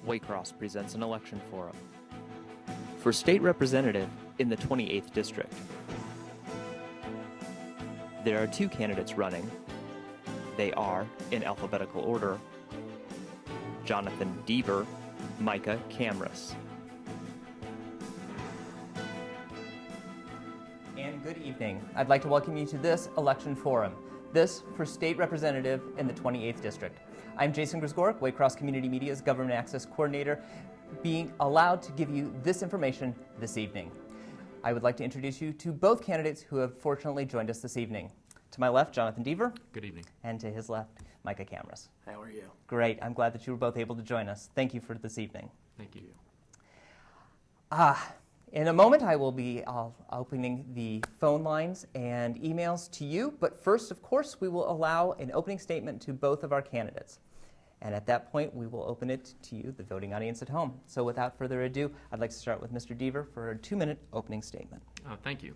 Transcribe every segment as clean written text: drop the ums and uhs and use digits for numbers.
Waycross presents an election forum for state representative in the 28th district. There are two candidates running. They are, in alphabetical order, Jonathan Deaver, Micah Camrus. And good evening. I'd like to welcome you to this election forum. This for state representative in the 28th district. I'm Jason Grzgorek, Waycross Community Media's Government Access Coordinator, being allowed to give you this information this evening. I would like to introduce you to both candidates who have fortunately joined us this evening. To my left, Jonathan Deaver. Good evening. And to his left, Micah Camrus. How are you? Great. I'm glad that you were both able to join us. Thank you for this evening. Thank you. In a moment, I will be opening the phone lines and emails to you. But first, of course, we will allow an opening statement to both of our candidates. And at that point, we will open it to you, the voting audience at home. So without further ado, I'd like to start with Mr. Deaver for a 2-minute opening statement. Thank you.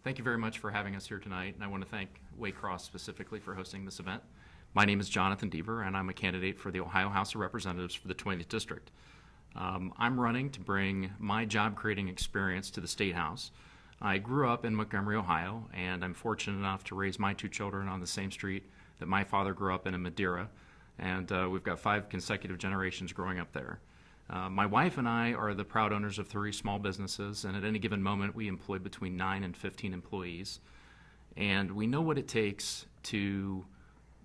Thank you very much for having us here tonight. And I want to thank Waycross specifically for hosting this event. My name is Jonathan Deaver, and I'm a candidate for the Ohio House of Representatives for the 20th District. I'm running to bring my job-creating experience to the State House. I grew up in Montgomery, Ohio, and I'm fortunate enough to raise my two children on the same street that my father grew up in Madeira, and we've got 5 consecutive generations growing up there. My wife and I are the proud owners of 3 small businesses, and at any given moment we employ between 9 and 15 employees. And we know what it takes to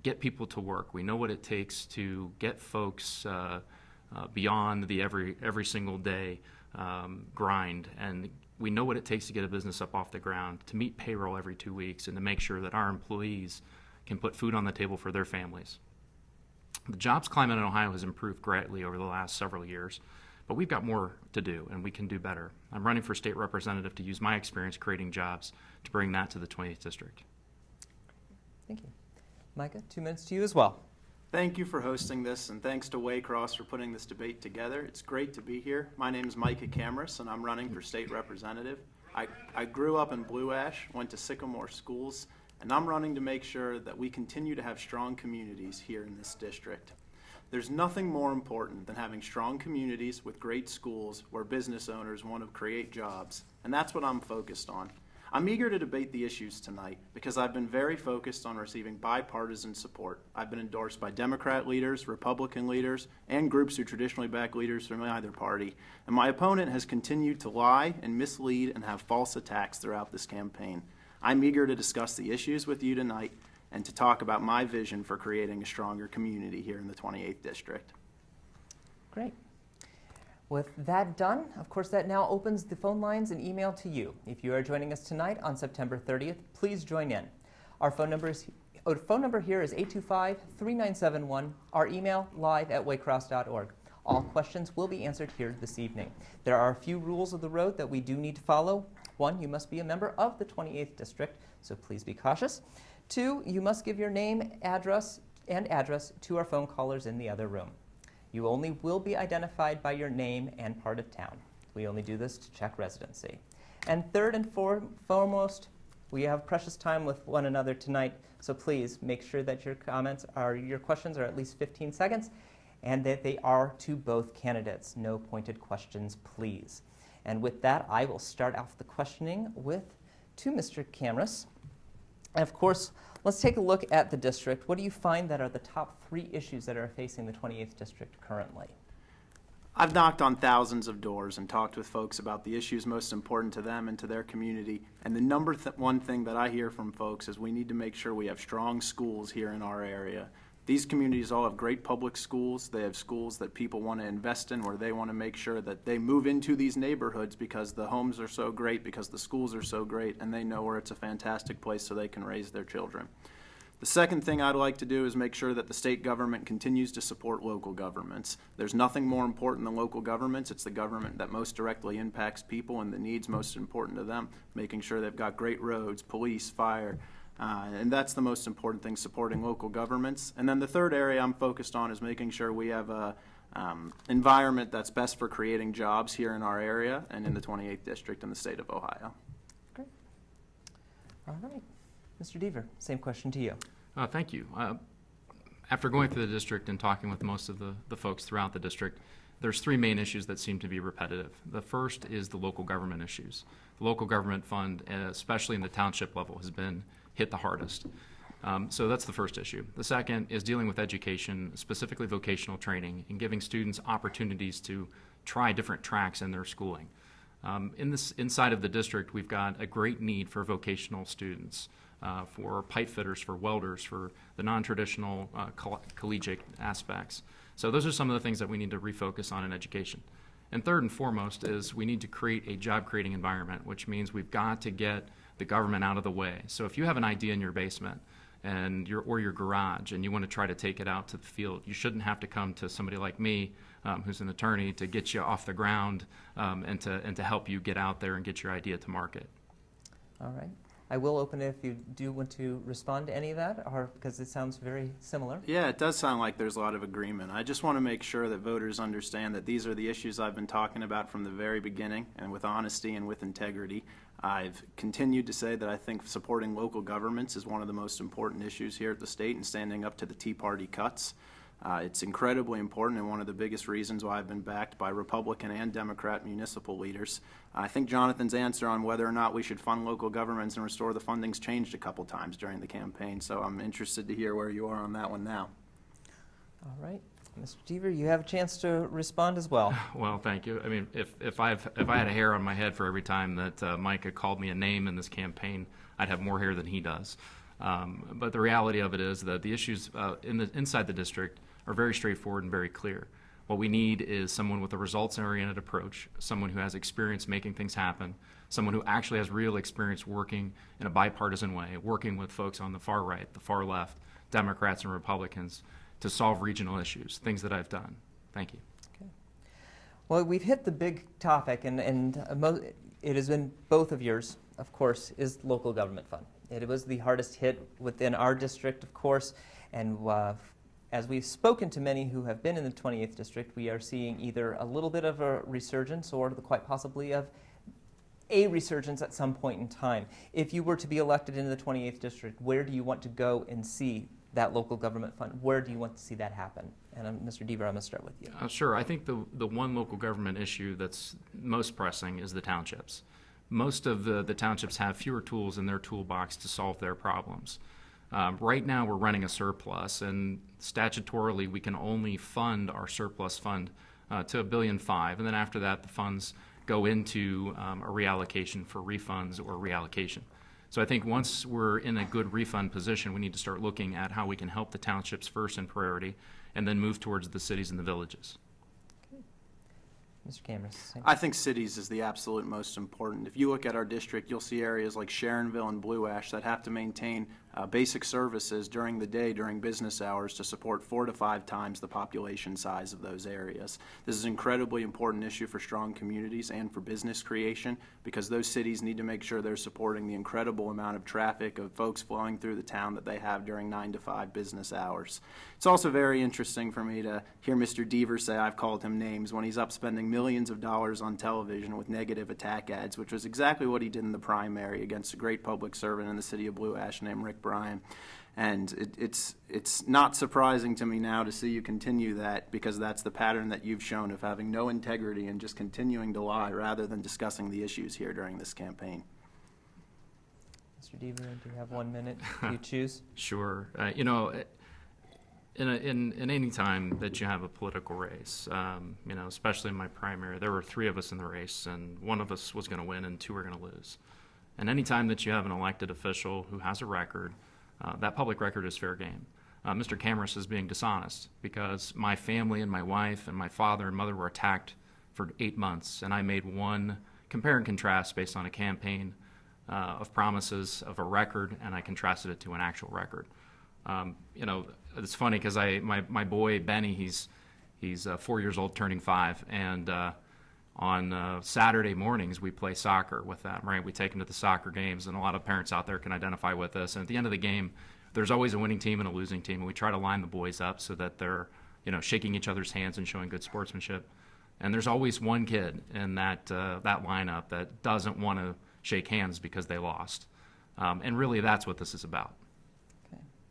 get people to work. We know what it takes to get folks beyond the every single day grind, and we know what it takes to get a business up off the ground, to meet payroll every 2 weeks, and to make sure that our employees can put food on the table for their families. The jobs climate in Ohio has improved greatly over the last several years, but we've got more to do, and we can do better. I'm running for state representative to use my experience creating jobs to bring that to the 20th District. Thank you. Micah, 2 minutes to you as well. Thank you for hosting this, and thanks to Waycross for putting this debate together. It's great to be here. My name is Micah Camrus, and I'm running for state representative. I grew up in Blue Ash, went to Sycamore schools, and I'm running to make sure that we continue to have strong communities here in this district. There's nothing more important than having strong communities with great schools where business owners want to create jobs, and that's what I'm focused on. I'm eager to debate the issues tonight because I've been very focused on receiving bipartisan support. I've been endorsed by Democrat leaders, Republican leaders, and groups who traditionally back leaders from either party. And my opponent has continued to lie and mislead and have false attacks throughout this campaign. I'm eager to discuss the issues with you tonight and to talk about my vision for creating a stronger community here in the 28th District. Great. With that done, of course, that now opens the phone lines and email to you. If you are joining us tonight on September 30th, please join in. Our phone number here is 825-3971. Our email, live@waycross.org. All questions will be answered here this evening. There are a few rules of the road that we do need to follow. 1, you must be a member of the 28th District, so please be cautious. 2, you must give your name, address to our phone callers in the other room. You only will be identified by your name and part of town. We only do this to check residency. And third and foremost, we have precious time with one another tonight, so please make sure that your questions are at least 15 seconds and that they are to both candidates. No pointed questions, please. And with that, I will start off the questioning to Mr. Camrus. And of course, let's take a look at the district. What do you find that are the top 3 issues that are facing the 28th District currently? I've knocked on thousands of doors and talked with folks about the issues most important to them and to their community. And the number one thing that I hear from folks is we need to make sure we have strong schools here in our area. These communities all have great public schools. They have schools that people want to invest in, where they want to make sure that they move into these neighborhoods because the homes are so great, because the schools are so great, and they know where it's a fantastic place so they can raise their children. The second thing I'd like to do is make sure that the state government continues to support local governments. There's nothing more important than local governments. It's the government that most directly impacts people and the needs most important to them, making sure they've got great roads, police, fire, and that's the most important thing, supporting local governments. And then the third area I'm focused on is making sure we have a environment that's best for creating jobs here in our area and in the 28th District in the state of Ohio. Great. All right. Mr. Deaver, same question to you. Thank you. After going through the district and talking with most of the folks throughout the district, there's three main issues that seem to be repetitive. The first is the local government issues. The local government fund, especially in the township level, has been hit the hardest. So that's the first issue. The second is dealing with education, specifically vocational training, and giving students opportunities to try different tracks in their schooling. Inside of the district, we've got a great need for vocational students, for pipe fitters, for welders, for the non-traditional collegiate aspects. So those are some of the things that we need to refocus on in education. And third and foremost is we need to create a job-creating environment, which means we've got to get the government out of the way. So if you have an idea in your basement or your garage and you want to try to take it out to the field, you shouldn't have to come to somebody like me, who's an attorney, to get you off the ground and to help you get out there and get your idea to market. All right. I will open it if you do want to respond to any of that, or because it sounds very similar. Yeah, it does sound like there's a lot of agreement. I just want to make sure that voters understand that these are the issues I've been talking about from the very beginning, and with honesty and with integrity. I've continued to say that I think supporting local governments is one of the most important issues here at the state, and standing up to the Tea Party cuts. It's incredibly important, and one of the biggest reasons why I've been backed by Republican and Democrat municipal leaders. I think Jonathan's answer on whether or not we should fund local governments and restore the funding's changed a couple times during the campaign, so I'm interested to hear where you are on that one now. All right. Mr. Deaver, you have a chance to respond as well. Well, thank you. I mean, if I had a hair on my head for every time that Micah called me a name in this campaign, I'd have more hair than he does. But the reality of it is that the issues inside the district are very straightforward and very clear. What we need is someone with a results-oriented approach, someone who has experience making things happen, someone who actually has real experience working in a bipartisan way, working with folks on the far right, the far left, Democrats and Republicans, to solve regional issues, things that I've done. Thank you. Okay. Well, we've hit the big topic, and it has been both of yours, of course, is local government fund. It was the hardest hit within our district, of course, and as we've spoken to many who have been in the 28th District, we are seeing either a little bit of a resurgence or quite possibly of a resurgence at some point in time. If you were to be elected into the 28th District, where do you want to go and see that local government fund? Where do you want to see that happen? And Mr. Deaver, I'm going to start with you. Sure. I think the one local government issue that's most pressing is the townships. Most of the townships have fewer tools in their toolbox to solve their problems. Right now we're running a surplus, and statutorily we can only fund our surplus fund to $1.5 billion, and then after that the funds go into a reallocation for refunds or reallocation. So I think once we're in a good refund position, we need to start looking at how we can help the townships first in priority and then move towards the cities and the villages. Mr. Camrus. I think cities is the absolute most important. If you look at our district, you'll see areas like Sharonville and Blue Ash that have to maintain basic services during the day, during business hours, to support 4 to 5 times the population size of those areas. This is an incredibly important issue for strong communities and for business creation, because those cities need to make sure they're supporting the incredible amount of traffic of folks flowing through the town that they have during 9 to 5 business hours. It's also very interesting for me to hear Mr. Deaver say I've called him names when he's up spending millions of dollars on television with negative attack ads, which was exactly what he did in the primary against a great public servant in the city of Blue Ash named Rick Bryan. And it's not surprising to me now to see you continue that, because that's the pattern that you've shown of having no integrity and just continuing to lie rather than discussing the issues here during this campaign. Mr. Deaver, do you have 1 minute? You choose. Sure. In any time that you have a political race, especially in my primary, there were 3 of us in the race, and 1 of us was going to win and 2 were going to lose. And any time that you have an elected official who has a record, that public record is fair game. Mr. Camrus is being dishonest, because my family and my wife and my father and mother were attacked for 8 months, and I made one compare and contrast based on a campaign of promises of a record, and I contrasted it to an actual record. It's funny because my boy Benny, he's 4 years old, turning 5, and on Saturday mornings we play soccer with them. Right, we take them to the soccer games, and a lot of parents out there can identify with this. And at the end of the game, there's always a winning team and a losing team, and we try to line the boys up so that they're shaking each other's hands and showing good sportsmanship. And there's always one kid in that lineup that doesn't want to shake hands because they lost. And really, that's what this is about.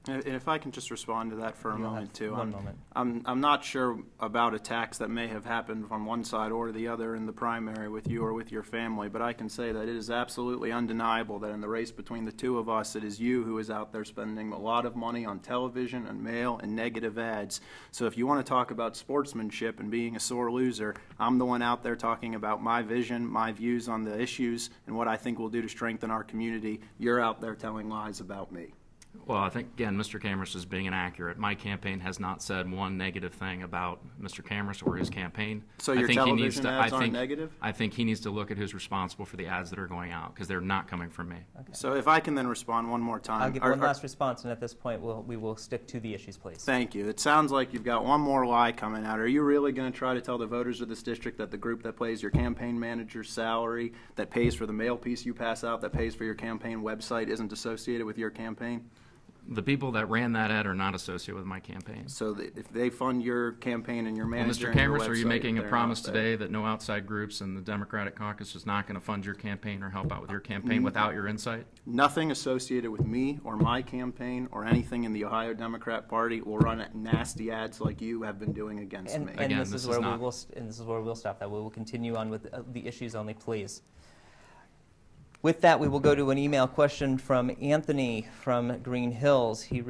And if I can just respond to that for a You'll moment, have too. one moment. I'm not sure about attacks that may have happened from one side or the other in the primary with you or with your family, but I can say that it is absolutely undeniable that in the race between the two of us, it is you who is out there spending a lot of money on television and mail and negative ads. So if you want to talk about sportsmanship and being a sore loser, I'm the one out there talking about my vision, my views on the issues, and what I think we'll do to strengthen our community. You're out there telling lies about me. Well, I think, again, Mr. Camrus is being inaccurate. My campaign has not said one negative thing about Mr. Camrus or his campaign. So your television ads aren't negative? I think he needs to look at who's responsible for the ads that are going out, because they're not coming from me. Okay. So if I can then respond one more time. I'll give one last response, and at this point, we will stick to the issues, please. Thank you. It sounds like you've got one more lie coming out. Are you really going to try to tell the voters of this district that the group that pays your campaign manager's salary, that pays for the mail piece you pass out, that pays for your campaign website, isn't associated with your campaign? The people that ran that ad are not associated with my campaign. So if they fund your campaign and your manager Well, Mr. and your Camrus, are you website, making a they're promise not there. today that no outside groups and the Democratic caucus is not going to fund your campaign or help out with your campaign without your insight? Nothing associated with me or my campaign or anything in the Ohio Democrat Party will run nasty ads like you have been doing against me. And Again, this this is is where not- this is where we'll stop that. We will continue on with the issues only, please. With that, we will go to an email question from Anthony from Green Hills. He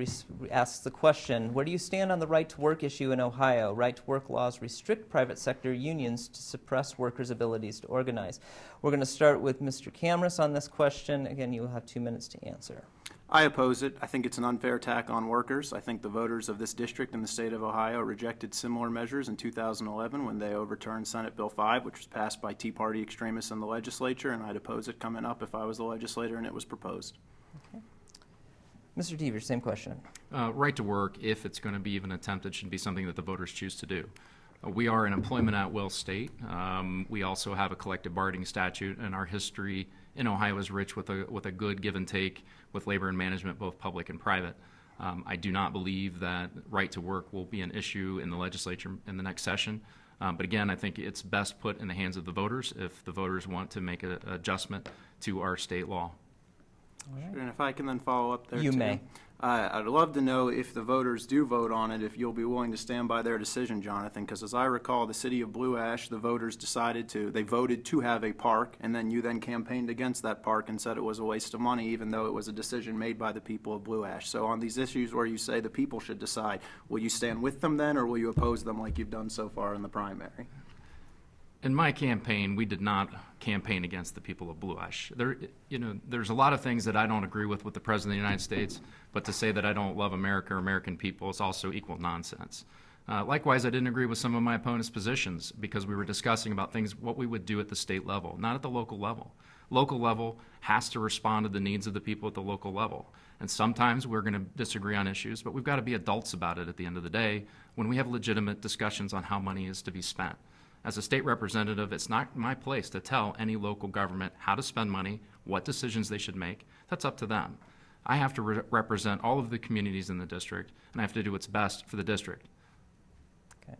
asks the question, where do you stand on the right-to-work issue in Ohio? Right-to-work laws restrict private sector unions to suppress workers' abilities to organize. We're going to start with Mr. Camrus on this question. Again, you will have 2 minutes to answer. I oppose it. I think it's an unfair attack on workers. I think the voters of this district in the state of Ohio rejected similar measures in 2011 when they overturned Senate Bill 5, which was passed by Tea Party extremists in the legislature, and I'd oppose it coming up if I was the legislator and it was proposed. Okay. Mr. Deaver, same question. Right to work, if it's going to be even attempted, should be something that the voters choose to do. We are an employment at will state. We also have a collective bargaining statute, and our history in Ohio is rich with a good give and take with labor and management, both public and private. I do not believe that right to work will be an issue in the legislature in the next session. But again, I think it's best put in the hands of the voters if the voters want to make an adjustment to our state law. All right. Sure, and if I can then follow up there, You too. may. I'd love to know if the voters do vote on it, if you'll be willing to stand by their decision, Jonathan, because as I recall, the city of Blue Ash, the voters they voted to have a park, and then you then campaigned against that park and said it was a waste of money, even though it was a decision made by the people of Blue Ash. So on these issues where you say the people should decide, will you stand with them then, or will you oppose them like you've done so far in the primary? In my campaign, we did not campaign against the people of Blue Ash. There's a lot of things that I don't agree with the President of the United States, but to say that I don't love America or American people is also equal nonsense. Likewise, I didn't agree with some of my opponents' positions because we were discussing about things, what we would do at the state level, not at the local level. Local level has to respond to the needs of the people at the local level. And sometimes we're going to disagree on issues, but we've got to be adults about it at the end of the day when we have legitimate discussions on how money is to be spent. As a state representative, it's not my place to tell any local government how to spend money, what decisions they should make. That's up to them. I have to represent all of the communities in the district, and I have to do what's best for the district. Okay.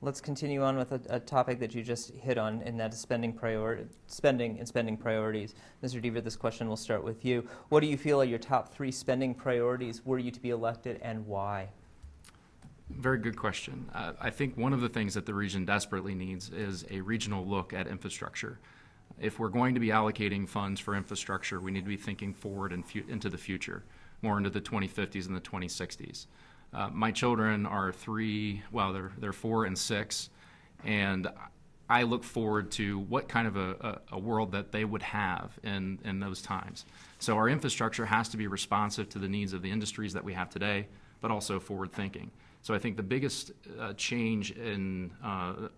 Let's continue on with a topic that you just hit on, and that is spending and spending priorities. Mr. Deaver, this question will start with you. What do you feel are your top 3 spending priorities were you to be elected, and why? Very good question. I think one of the things that the region desperately needs is a regional look at infrastructure. If we're going to be allocating funds for infrastructure, we need to be thinking forward and into the future, more into the 2050s and the 2060s. My children are they're 4 and 6, and I look forward to what kind of a world that they would have in those times. So our infrastructure has to be responsive to the needs of the industries that we have today, but also forward thinking. So I think the biggest change in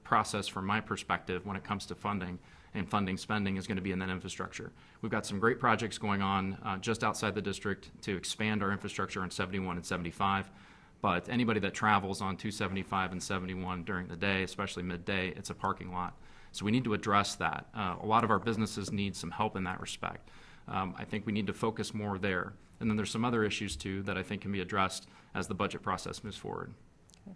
process from my perspective when it comes to funding and funding spending is going to be in that infrastructure. We've got some great projects going on just outside the district to expand our infrastructure on 71 and 75. But anybody that travels on 275 and 71 during the day, especially midday, it's a parking lot. So we need to address that. A lot of our businesses need some help in that respect. I think we need to focus more there. And then there's some other issues, too, that I think can be addressed as the budget process moves forward. Okay.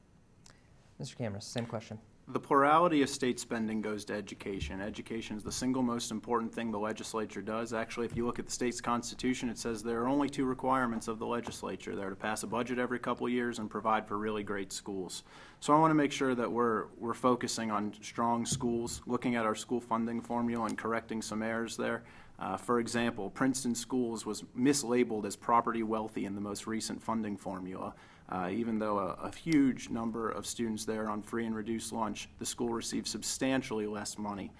Mr. Camrus, same question. The plurality of state spending goes to education. Education is the single most important thing the legislature does. Actually, if you look at the state's constitution, it says there are only two requirements of the legislature. They're to pass a budget every couple of years and provide for really great schools. So I want to make sure that we're focusing on strong schools, looking at our school funding formula and correcting some errors there. For example, Princeton Schools was mislabeled as property wealthy in the most recent funding formula. Even though a huge number of students there on free and reduced lunch, the school receives substantially less money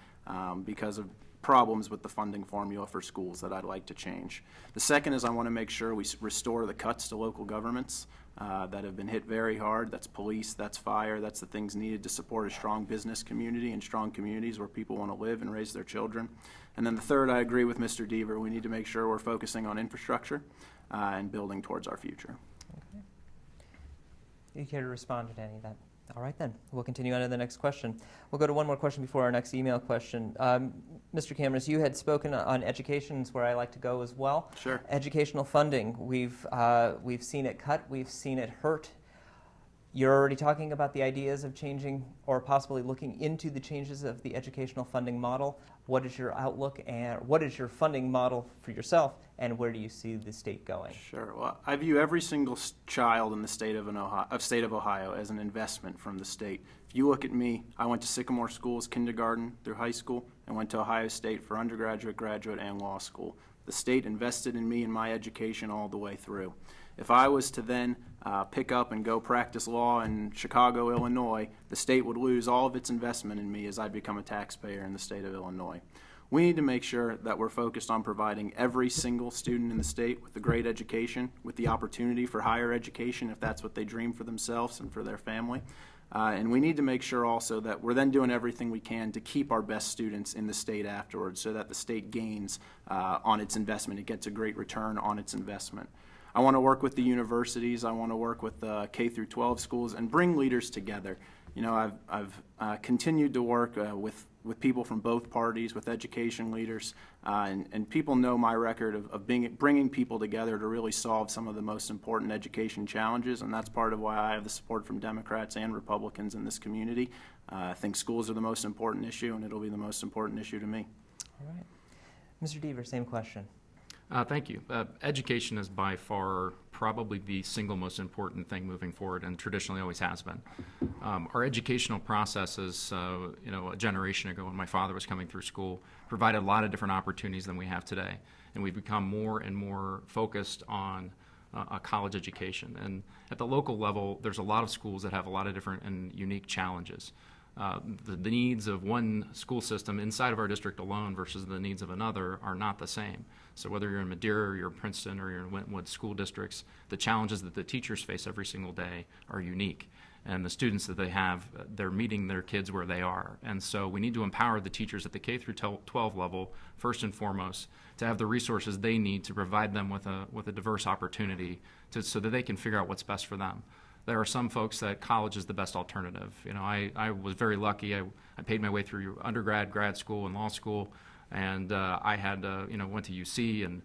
because of problems with the funding formula for schools that I'd like to change. The second is I want to make sure we restore the cuts to local governments that have been hit very hard. That's police, that's fire, that's the things needed to support a strong business community and strong communities where people want to live and raise their children. And then the third, I agree with Mr. Deaver. We need to make sure we're focusing on infrastructure and building towards our future. Okay. You care to respond to any of that? All right, then. We'll continue on to the next question. We'll go to one more question before our next email question. Mr. Camrus, you had spoken on education, is where I like to go as well. Sure. Educational funding, we've seen it cut, we've seen it hurt. You're already talking about the ideas of changing or possibly looking into the changes of the educational funding model. What is your outlook and what is your funding model for yourself, and where do you see the state going? Sure. Well, I view every single child in the state of Ohio as an investment from the state. If you look at me, I went to Sycamore Schools, kindergarten through high school, and went to Ohio State for undergraduate, graduate, and law school. The state invested in me and my education all the way through. If I was to then pick up and go practice law in Chicago, Illinois, the state would lose all of its investment in me as I become a taxpayer in the state of Illinois. We need to make sure that we're focused on providing every single student in the state with a great education, with the opportunity for higher education if that's what they dream for themselves and for their family. And we need to make sure also that we're then doing everything we can to keep our best students in the state afterwards so that the state gains on its investment. It gets a great return on its investment. I want to work with the universities. I want to work with K through 12 schools and bring leaders together. You know, I've continued to work with people from both parties, with education leaders, and people know my record of bringing people together to really solve some of the most important education challenges, and that's part of why I have the support from Democrats and Republicans in this community. I think schools are the most important issue, and it'll be the most important issue to me. All right. Mr. Deaver, same question. Thank you. Education is by far probably the single most important thing moving forward, and traditionally always has been. Our educational processes, a generation ago when my father was coming through school, provided a lot of different opportunities than we have today. And we've become more and more focused on a college education. And at the local level, there's a lot of schools that have a lot of different and unique challenges. The needs of one school system inside of our district alone versus the needs of another are not the same. So whether you're in Madeira or you're in Princeton or you're in Wentwood school districts, the challenges that the teachers face every single day are unique. And the students that they have, they're meeting their kids where they are. And so we need to empower the teachers at the K through 12 level, first and foremost, to have the resources they need to provide them with a diverse opportunity so that they can figure out what's best for them. There are some folks that college is the best alternative. You know, I was very lucky. I paid my way through undergrad, grad school, and law school, and I had went to UC and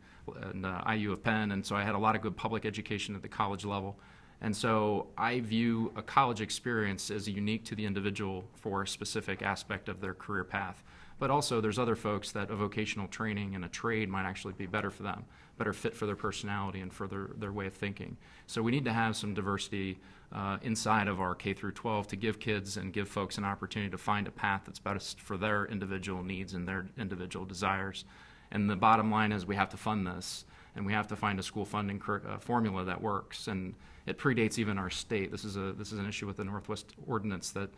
IU of Penn, and so I had a lot of good public education at the college level. And so I view a college experience as unique to the individual for a specific aspect of their career path. But also there's other folks that a vocational training and a trade might actually be better for them, better fit for their personality and for their way of thinking. So we need to have some diversity inside of our K through 12 to give kids and give folks an opportunity to find a path that's best for their individual needs and their individual desires. And the bottom line is we have to fund this, and we have to find a school funding formula that works. And it predates even our state. This is an issue with the Northwest Ordinance that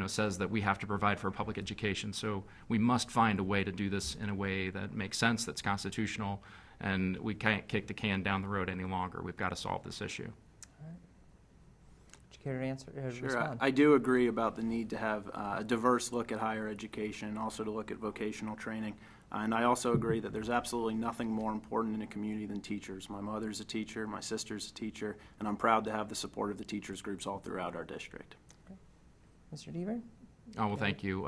says that we have to provide for public education. So we must find a way to do this in a way that makes sense, that's constitutional, and we can't kick the can down the road any longer. We've got to solve this issue. All right. Would you care to answer? Sure. Respond? I do agree about the need to have a diverse look at higher education and also to look at vocational training. And I also agree that there's absolutely nothing more important in a community than teachers. My mother's a teacher, my sister's a teacher, and I'm proud to have the support of the teachers groups all throughout our district. Okay. Mr. Deaver? Oh, well, thank you.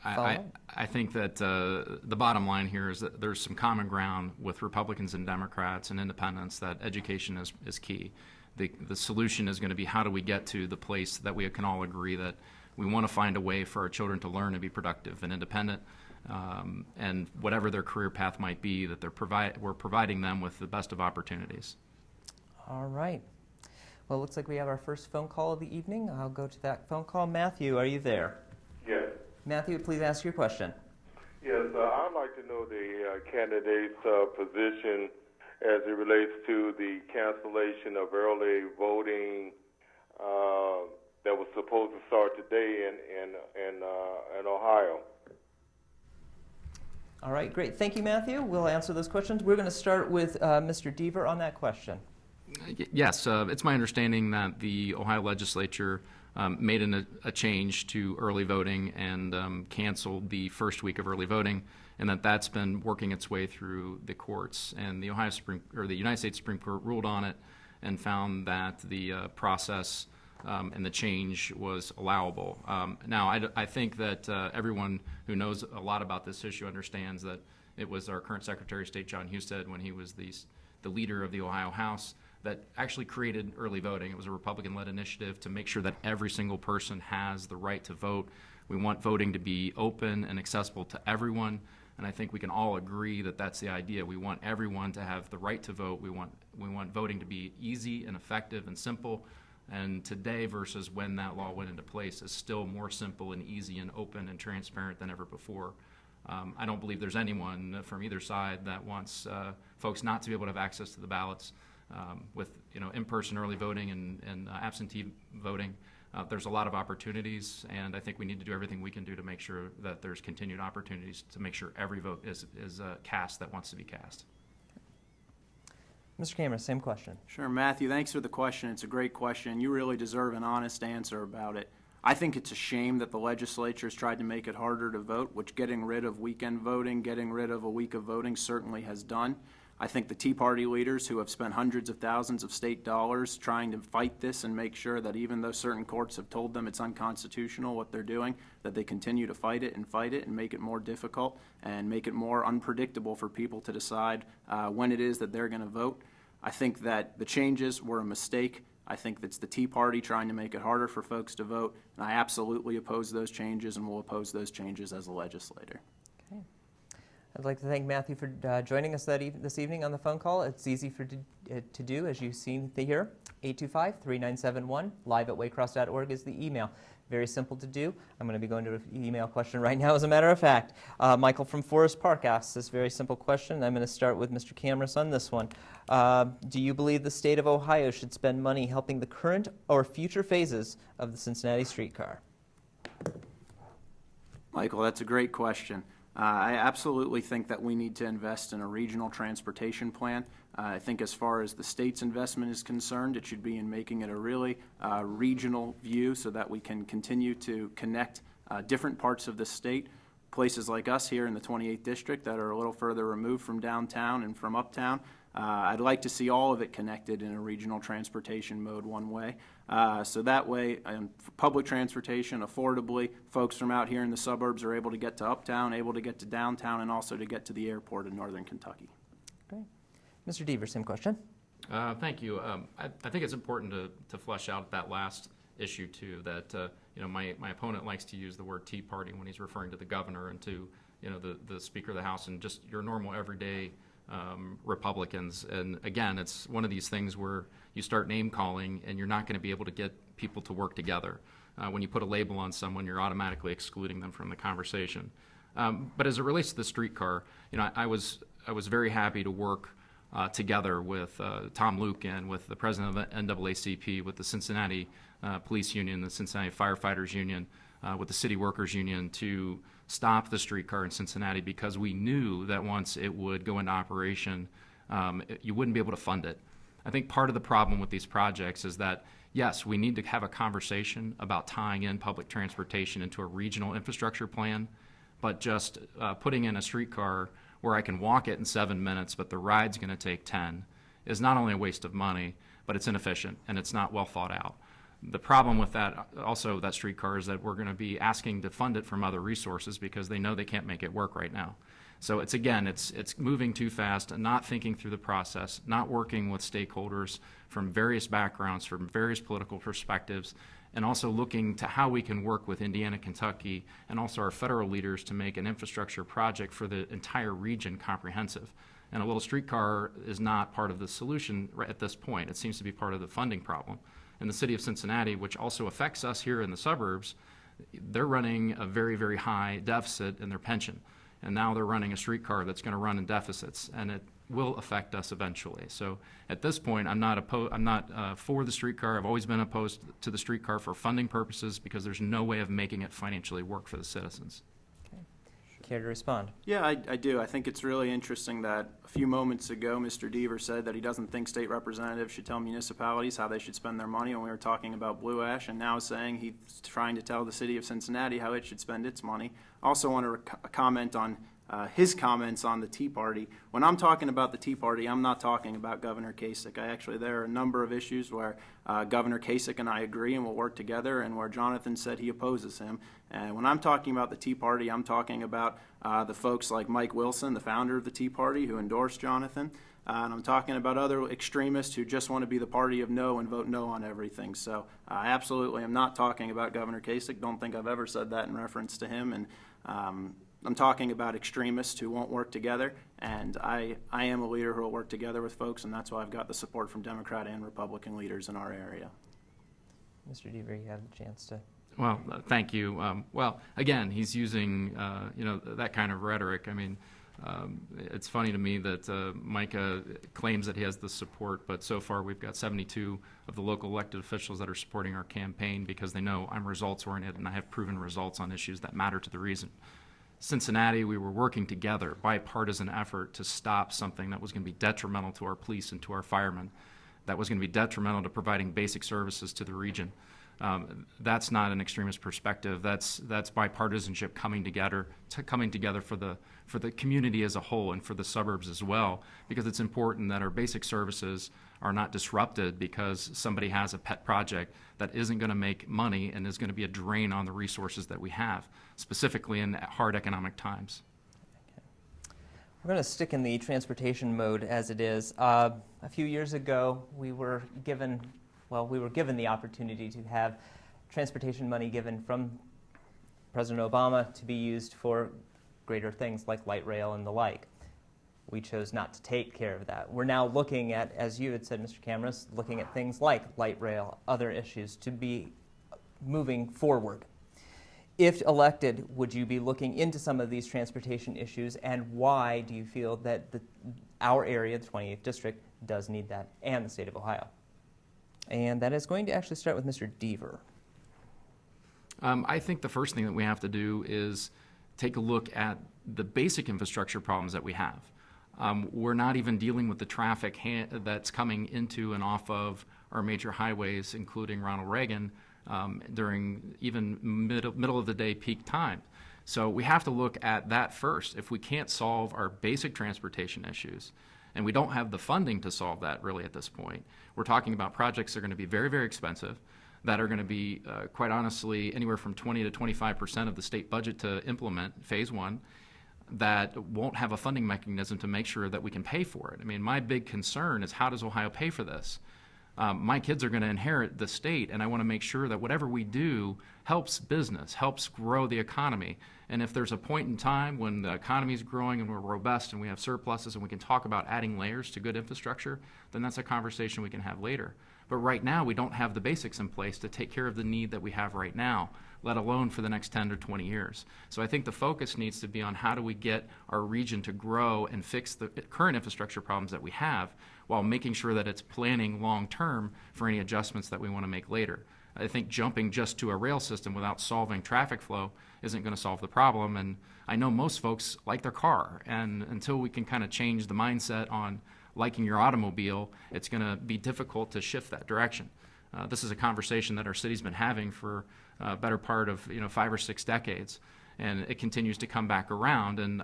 I think that the bottom line here is that there's some common ground with Republicans and Democrats and independents that education is key. the solution is going to be how do we get to the place that we can all agree that we want to find a way for our children to learn and be productive and independent, and whatever their career path might be, that we're providing them with the best of opportunities. All right. Well, it looks like we have our first phone call of the evening. I'll go to that phone call. Matthew, are you there? Yes. Matthew, please ask your question. Yes, I'd like to know the candidate's position as it relates to the cancellation of early voting that was supposed to start today in Ohio. All right, great. Thank you, Matthew. We'll answer those questions. We're going to start with Mr. Deaver on that question. Yes, it's my understanding that the Ohio legislature made a change to early voting and canceled the first week of early voting, and that's been working its way through the courts. And the the United States Supreme Court ruled on it and found that the process and the change was allowable. Now, I think that everyone who knows a lot about this issue understands that it was our current Secretary of State, John Husted, when he was the leader of the Ohio House, that actually created early voting. It was a Republican-led initiative to make sure that every single person has the right to vote. We want voting to be open and accessible to everyone, and I think we can all agree that that's the idea. We want everyone to have the right to vote. We want voting to be easy and effective and simple, and today versus when that law went into place is still more simple and easy and open and transparent than ever before. I don't believe there's anyone from either side that wants folks not to be able to have access to the ballots. With in-person early voting and absentee voting, there's a lot of opportunities, and I think we need to do everything we can do to make sure that there's continued opportunities to make sure every vote is cast that wants to be cast. Mr. Cameron, same question. Sure, Matthew, thanks for the question. It's a great question. You really deserve an honest answer about it. I think it's a shame that the legislature has tried to make it harder to vote, which getting rid of weekend voting, getting rid of a week of voting certainly has done. I think the Tea Party leaders who have spent hundreds of thousands of state dollars trying to fight this and make sure that even though certain courts have told them it's unconstitutional what they're doing, that they continue to fight it and make it more difficult and make it more unpredictable for people to decide when it is that they're going to vote. I think that the changes were a mistake. I think that's the Tea Party trying to make it harder for folks to vote, and I absolutely oppose those changes and will oppose those changes as a legislator. Okay. I'd like to thank Matthew for joining us this evening on the phone call. It's easy to do, as you've seen here. 825-3971, live@waycross.org is the email. Very simple to do. I'm going to be going to an email question right now, as a matter of fact. Michael from Forest Park asks this very simple question. I'm going to start with Mr. Camrus on this one. Do you believe the state of Ohio should spend money helping the current or future phases of the Cincinnati streetcar? Michael, that's a great question. I absolutely think that we need to invest in a regional transportation plan. I think as far as the state's investment is concerned, it should be in making it a really regional view so that we can continue to connect different parts of the state. Places like us here in the 28th District that are a little further removed from downtown and from uptown. I'd like to see all of it connected in a regional transportation mode one way. So that way, public transportation affordably, folks from out here in the suburbs are able to get to uptown, able to get to downtown, and also to get to the airport in northern Kentucky. Great. Mr. Deaver, same question. Thank you. I think it's important to flesh out that last issue too. That my opponent likes to use the word Tea Party when he's referring to the governor and to the Speaker of the House and just your normal everyday Republicans. And again, it's one of these things where you start name calling and you're not going to be able to get people to work together. When you put a label on someone, you're automatically excluding them from the conversation. But as it relates to the streetcar, I was very happy to work together with Tom Lucan, with the president of the NAACP, with the Cincinnati Police Union, the Cincinnati Firefighters Union, with the City Workers Union to stop the streetcar in Cincinnati, because we knew that once it would go into operation, you wouldn't be able to fund it. I think part of the problem with these projects is that, yes, we need to have a conversation about tying in public transportation into a regional infrastructure plan, but just putting in a streetcar where I can walk it in 7 minutes, but the ride's going to take 10, is not only a waste of money, but it's inefficient and it's not well thought out. The problem with that streetcar, is that we're going to be asking to fund it from other resources because they know they can't make it work right now. So it's moving too fast and not thinking through the process, not working with stakeholders from various backgrounds, from various political perspectives, and also looking to how we can work with Indiana, Kentucky, and also our federal leaders to make an infrastructure project for the entire region comprehensive. And a little streetcar is not part of the solution at this point. It seems to be part of the funding problem. In the city of Cincinnati, which also affects us here in the suburbs, they're running a very, very high deficit in their pension. And now they're running a streetcar that's going to run in deficits, and it will affect us eventually. So at this point, I'm not for the streetcar. I've always been opposed to the streetcar for funding purposes because there's no way of making it financially work for the citizens. Care to respond? Yeah, I do. I think it's really interesting that a few moments ago, Mr. Deaver said that he doesn't think state representatives should tell municipalities how they should spend their money when we were talking about Blue Ash, and now saying he's trying to tell the city of Cincinnati how it should spend its money. I also want to comment on his comments on the Tea Party. When I'm talking about the Tea Party, I'm not talking about Governor Kasich. There are a number of issues where Governor Kasich and I agree and will work together, and where Jonathan said he opposes him. And when I'm talking about the Tea Party, I'm talking about the folks like Mike Wilson, the founder of the Tea Party, who endorsed Jonathan. And I'm talking about other extremists who just want to be the party of no and vote no on everything. So I absolutely am not talking about Governor Kasich. Don't think I've ever said that in reference to him. And I'm talking about extremists who won't work together, and I am a leader who will work together with folks, and that's why I've got the support from Democrat and Republican leaders in our area. Mr. Deaver, you have the chance to. Well, thank you. Well, again, he's using that kind of rhetoric. I mean, it's funny to me that Micah claims that he has the support, but so far we've got 72 of the local elected officials that are supporting our campaign because they know I'm results-oriented and I have proven results on issues that matter to the region. Cincinnati, we were working together, bipartisan effort to stop something that was going to be detrimental to our police and to our firemen, that was going to be detrimental to providing basic services to the region. That's not an extremist perspective. That's bipartisanship coming together for the community as a whole and for the suburbs as well, because it's important that our basic services are not disrupted because somebody has a pet project that isn't going to make money and is going to be a drain on the resources that we have, specifically in hard economic times. We're going to stick in the transportation mode as it is. A few years ago, we were given the opportunity to have transportation money given from President Obama to be used for greater things like light rail and the like. We chose not to take care of that. We're now looking at, as you had said, Mr. Camrus, looking at things like light rail, other issues to be moving forward. If elected, would you be looking into some of these transportation issues, and why do you feel that our area, the 28th District, does need that, and the state of Ohio? And that is going to actually start with Mr. Deaver. I think the first thing that we have to do is take a look at the basic infrastructure problems that we have. We're not even dealing with the traffic that's coming into and off of our major highways, including Ronald Reagan, during even middle of the day peak time. So we have to look at that first. If we can't solve our basic transportation issues, and we don't have the funding to solve that really at this point, we're talking about projects that are going to be very, very expensive, that are going to be, quite honestly, anywhere from 20 to 25% of the state budget to implement phase one, that won't have a funding mechanism to make sure that we can pay for it. I mean, my big concern is, how does Ohio pay for this? My kids are going to inherit the state, and I want to make sure that whatever we do helps business, helps grow the economy. And if there's a point in time when the economy is growing and we're robust and we have surpluses and we can talk about adding layers to good infrastructure, then that's a conversation we can have later. But right now, we don't have the basics in place to take care of the need that we have right now, let alone for the next 10 or 20 years. So I think the focus needs to be on how do we get our region to grow and fix the current infrastructure problems that we have, while making sure that it's planning long term for any adjustments that we want to make later. I think jumping just to a rail system without solving traffic flow isn't going to solve the problem. And I know most folks like their car, and until we can kind of change the mindset on liking your automobile, it's going to be difficult to shift that direction. This is a conversation that our city's been having for a better part of 5 or 6 decades, and it continues to come back around. And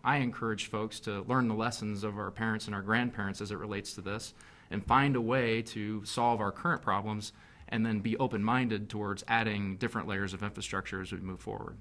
I encourage folks to learn the lessons of our parents and our grandparents as it relates to this, and find a way to solve our current problems, and then be open-minded towards adding different layers of infrastructure as we move forward.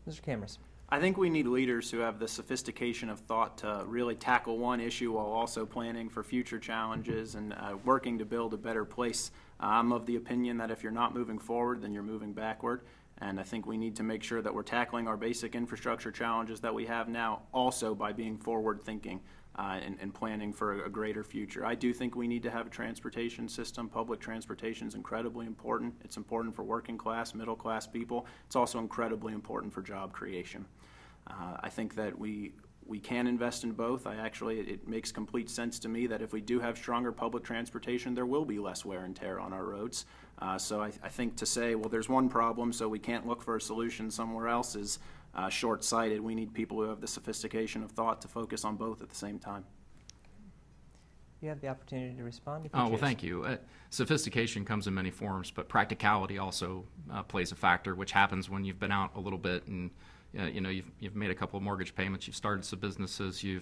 Mr. Camrus. I think we need leaders who have the sophistication of thought to really tackle one issue while also planning for future challenges and working to build a better place. I'm of the opinion that if you're not moving forward, then you're moving backward. And I think we need to make sure that we're tackling our basic infrastructure challenges that we have now also by being forward-thinking and planning for a greater future. I do think we need to have a transportation system. Public transportation is incredibly important. It's important for working class, middle class people. It's also incredibly important for job creation. I think that we can invest in both. It makes complete sense to me that if we do have stronger public transportation, there will be less wear and tear on our roads. So I think to say, well, there's one problem, so we can't look for a solution somewhere else is short-sighted. We need people who have the sophistication of thought to focus on both at the same time. You have the opportunity to respond. Oh, well, thank you. Sophistication comes in many forms, but practicality also plays a factor, which happens when you've been out a little bit and you've made a couple of mortgage payments, you've started some businesses, you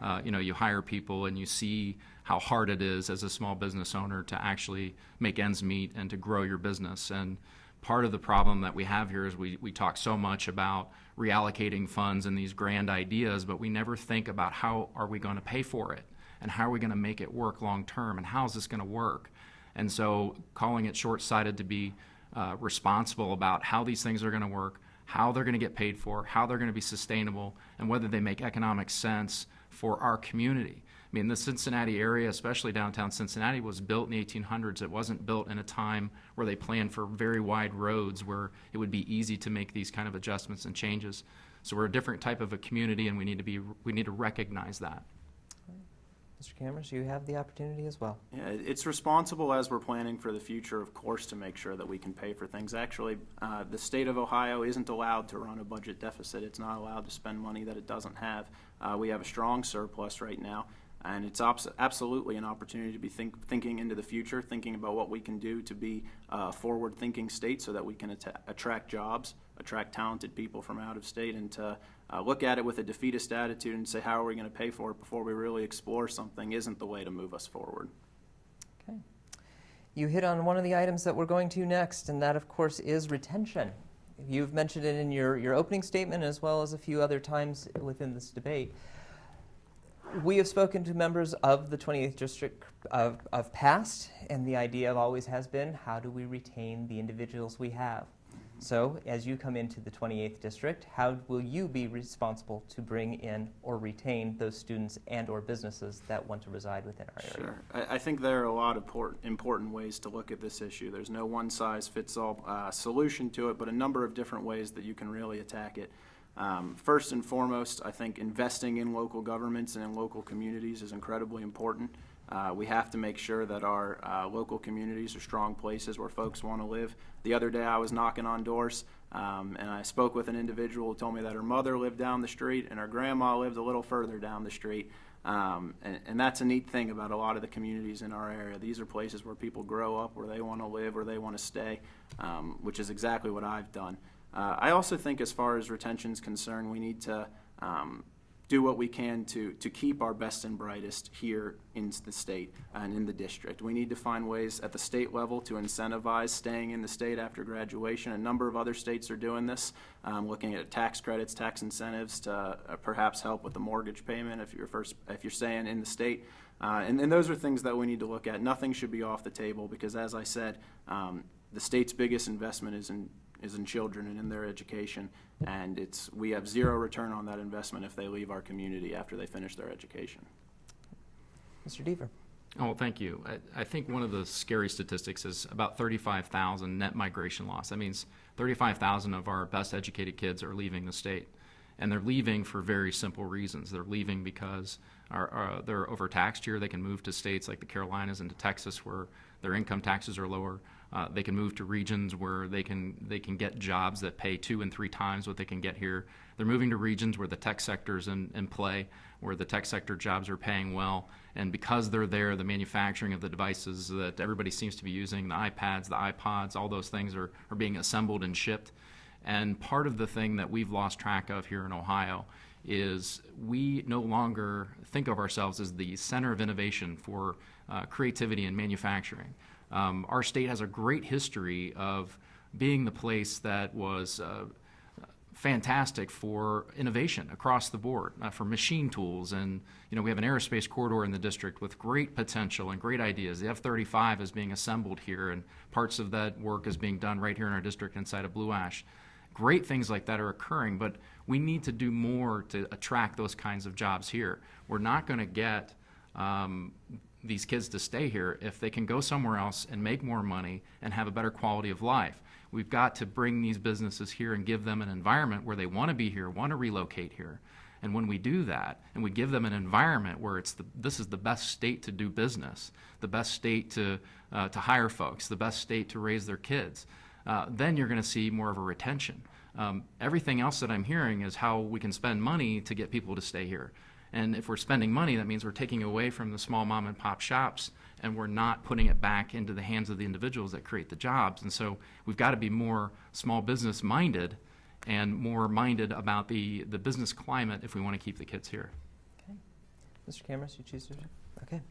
hire people, and you see how hard it is as a small business owner to actually make ends meet and to grow your business. And part of the problem that we have here is we talk so much about reallocating funds and these grand ideas, but we never think about how are we going to pay for it and how are we going to make it work long term and how is this going to work. And so calling it short-sighted to be responsible about how these things are going to work, how they're going to get paid for, how they're going to be sustainable, and whether they make economic sense for our community. I mean, the Cincinnati area, especially downtown Cincinnati, was built in the 1800s. It wasn't built in a time where they planned for very wide roads where it would be easy to make these kind of adjustments and changes. So we're a different type of a community, and we need to recognize that. Mr. Cameron, you have the opportunity as well. Yeah, it's responsible as we're planning for the future, of course, to make sure that we can pay for things. Actually, the state of Ohio isn't allowed to run a budget deficit. It's not allowed to spend money that it doesn't have. We have a strong surplus right now, and it's absolutely an opportunity to be thinking into the future, thinking about what we can do to be a forward-thinking state so that we can attract jobs, attract talented people from out of state, and to look at it with a defeatist attitude and say, how are we going to pay for it before we really explore something isn't the way to move us forward. Okay. You hit on one of the items that we're going to next, and that, of course, is retention. You've mentioned it in your opening statement as well as a few other times within this debate. We have spoken to members of the 28th District of past, and the idea always has been, how do we retain the individuals we have? So, as you come into the 28th District, how will you be responsible to bring in or retain those students and or businesses that want to reside within our area? Sure. I think there are a lot of important ways to look at this issue. There's no one-size-fits-all solution to it, but a number of different ways that you can really attack it. First and foremost, I think investing in local governments and in local communities is incredibly important. We have to make sure that our local communities are strong places where folks want to live. The other day I was knocking on doors and I spoke with an individual who told me that her mother lived down the street and her grandma lived a little further down the street. And that's a neat thing about a lot of the communities in our area. These are places where people grow up, where they want to live, where they want to stay, which is exactly what I've done. I also think as far as retention is concerned, we need to do what we can to keep our best and brightest here in the state and in the district. We need to find ways at the state level to incentivize staying in the state after graduation. A number of other states are doing this, looking at tax credits, tax incentives to perhaps help with the mortgage payment if you're staying in the state. And those are things that we need to look at. Nothing should be off the table because, as I said, the state's biggest investment is in children and in their education, and we have zero return on that investment if they leave our community after they finish their education. Mr. Deaver. Oh, thank you. I think one of the scary statistics is about 35,000 net migration loss. That means 35,000 of our best educated kids are leaving the state, and they're leaving for very simple reasons. They're leaving because they're overtaxed here. They can move to states like the Carolinas and to Texas where their income taxes are lower. They can move to regions where they can get jobs that pay 2 and 3 times what they can get here. They're moving to regions where the tech sector's in play, where the tech sector jobs are paying well. And because they're there, the manufacturing of the devices that everybody seems to be using, the iPads, the iPods, all those things are being assembled and shipped. And part of the thing that we've lost track of here in Ohio is we no longer think of ourselves as the center of innovation for creativity and manufacturing. Our state has a great history of being the place that was fantastic for innovation across the board, for machine tools. And, we have an aerospace corridor in the district with great potential and great ideas. The F-35 is being assembled here, and parts of that work is being done right here in our district inside of Blue Ash. Great things like that are occurring, but we need to do more to attract those kinds of jobs here. We're not going to get these kids to stay here if they can go somewhere else and make more money and have a better quality of life. We've got to bring these businesses here and give them an environment where they want to be here, want to relocate here. And when we do that, and we give them an environment where this is the best state to do business, the best state to hire folks, the best state to raise their kids, then you're going to see more of a retention. Everything else that I'm hearing is how we can spend money to get people to stay here. And if we're spending money, that means we're taking away from the small mom and pop shops, and we're not putting it back into the hands of the individuals that create the jobs. And so we've got to be more small business minded and more minded about the business climate if we want to keep the kids here. Okay. Mr. Camrus, you choose to? Okay.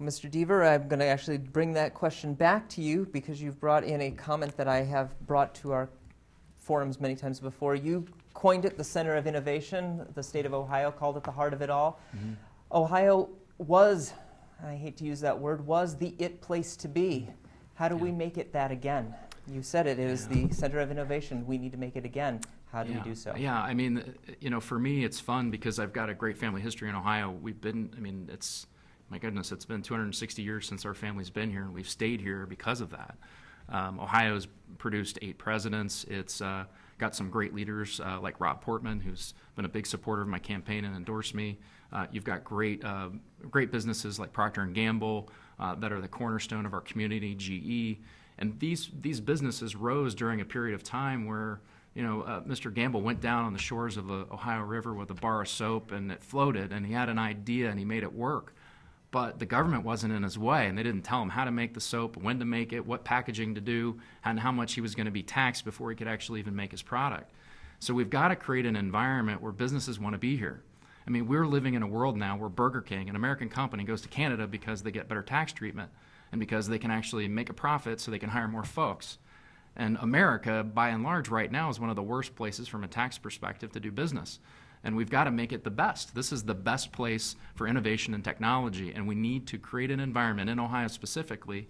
Mr. Deaver, I'm going to actually bring that question back to you because you've brought in a comment that I have brought to our forums many times before. You coined it the center of innovation. The state of Ohio called it the heart of it all. Mm-hmm. Ohio was, I hate to use that word, was the it place to be. How do we make it that again? You said it is the center of innovation. We need to make it again. How do we do so? Yeah, I mean, for me, it's fun because I've got a great family history in Ohio. My goodness, it's been 260 years since our family's been here, and we've stayed here because of that. Ohio's produced 8 presidents. It's got some great leaders like Rob Portman, who's been a big supporter of my campaign and endorsed me. You've got great businesses like Procter & Gamble that are the cornerstone of our community, GE. And these businesses rose during a period of time where Mr. Gamble went down on the shores of the Ohio River with a bar of soap, and it floated, and he had an idea, and he made it work. But the government wasn't in his way, and they didn't tell him how to make the soap, when to make it, what packaging to do, and how much he was going to be taxed before he could actually even make his product. So we've got to create an environment where businesses want to be here. I mean, we're living in a world now where Burger King, an American company, goes to Canada because they get better tax treatment and because they can actually make a profit so they can hire more folks. And America, by and large, right now is one of the worst places from a tax perspective to do business. And we've got to make it the best. This is the best place for innovation and technology, and we need to create an environment, in Ohio specifically,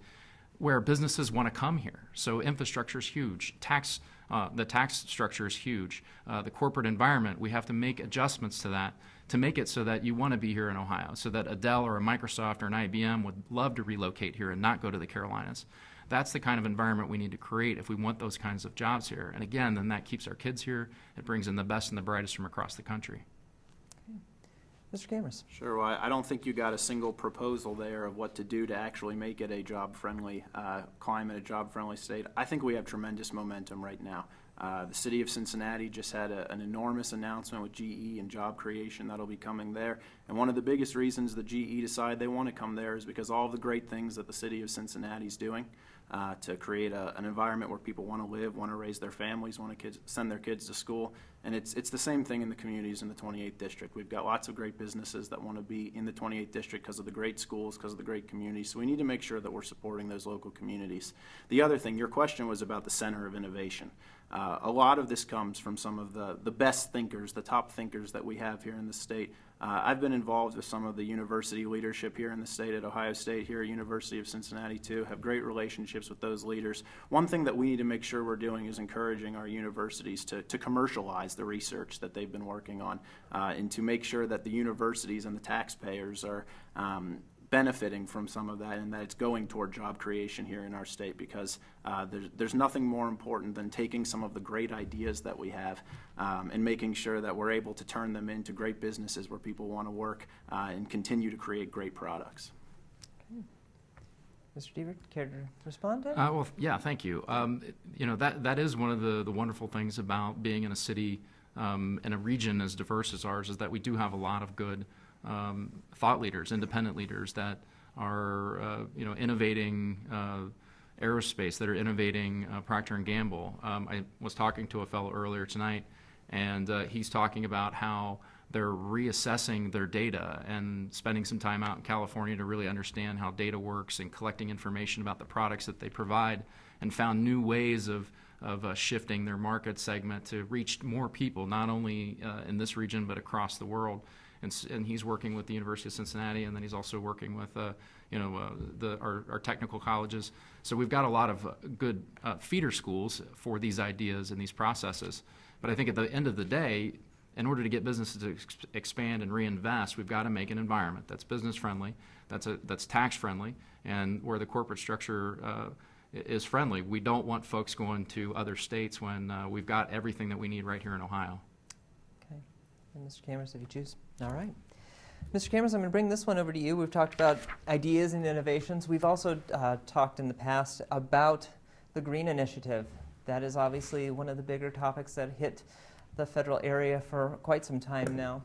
where businesses want to come here. So infrastructure is huge. The tax structure is huge. The corporate environment, we have to make adjustments to that to make it so that you want to be here in Ohio, so that a Dell or a Microsoft or an IBM would love to relocate here and not go to the Carolinas. That's the kind of environment we need to create if we want those kinds of jobs here. And again, then that keeps our kids here. It brings in the best and the brightest from across the country. Mr. Camrus. Sure. Well, I don't think you got a single proposal there of what to do to actually make it a job-friendly climate, a job-friendly state. I think we have tremendous momentum right now. The city of Cincinnati just had an enormous announcement with GE and job creation that'll be coming there. And one of the biggest reasons that GE decide they want to come there is because all of the great things that the city of Cincinnati is doing to create an environment where people want to live, want to raise their families, want to send their kids to school. And it's the same thing in the communities in the 28th District. We've got lots of great businesses that want to be in the 28th District because of the great schools, because of the great communities. So we need to make sure that we're supporting those local communities. The other thing, your question was about the center of innovation. A lot of this comes from some of the best thinkers, the top thinkers that we have here in the state. I've been involved with some of the university leadership here in the state, at Ohio State, here at University of Cincinnati too, have great relationships with those leaders. One thing that we need to make sure we're doing is encouraging our universities to commercialize the research that they've been working on and to make sure that the universities and the taxpayers are benefiting from some of that, and that it's going toward job creation here in our state, because there's nothing more important than taking some of the great ideas that we have and making sure that we're able to turn them into great businesses where people want to work and continue to create great products. Okay. Mr. Deaver, care to respond? Well, yeah, thank you. That is one of the wonderful things about being in a city and a region as diverse as ours, is that we do have a lot of good thought leaders, independent leaders that are, innovating aerospace, that are innovating Procter & Gamble. I was talking to a fellow earlier tonight, and he's talking about how they're reassessing their data and spending some time out in California to really understand how data works and collecting information about the products that they provide, and found new ways of shifting their market segment to reach more people, not only in this region but across the world. And he's working with the University of Cincinnati, and then he's also working with our technical colleges. So we've got a lot of good feeder schools for these ideas and these processes. But I think at the end of the day, in order to get businesses to expand and reinvest, we've got to make an environment that's business friendly, that's tax friendly, and where the corporate structure is friendly. We don't want folks going to other states when we've got everything that we need right here in Ohio. Okay. And Mr. Camrus, if you choose. All right. Mr. Camrus, I'm going to bring this one over to you. We've talked about ideas and innovations. We've also talked in the past about the Green Initiative. That is obviously one of the bigger topics that hit the federal area for quite some time now.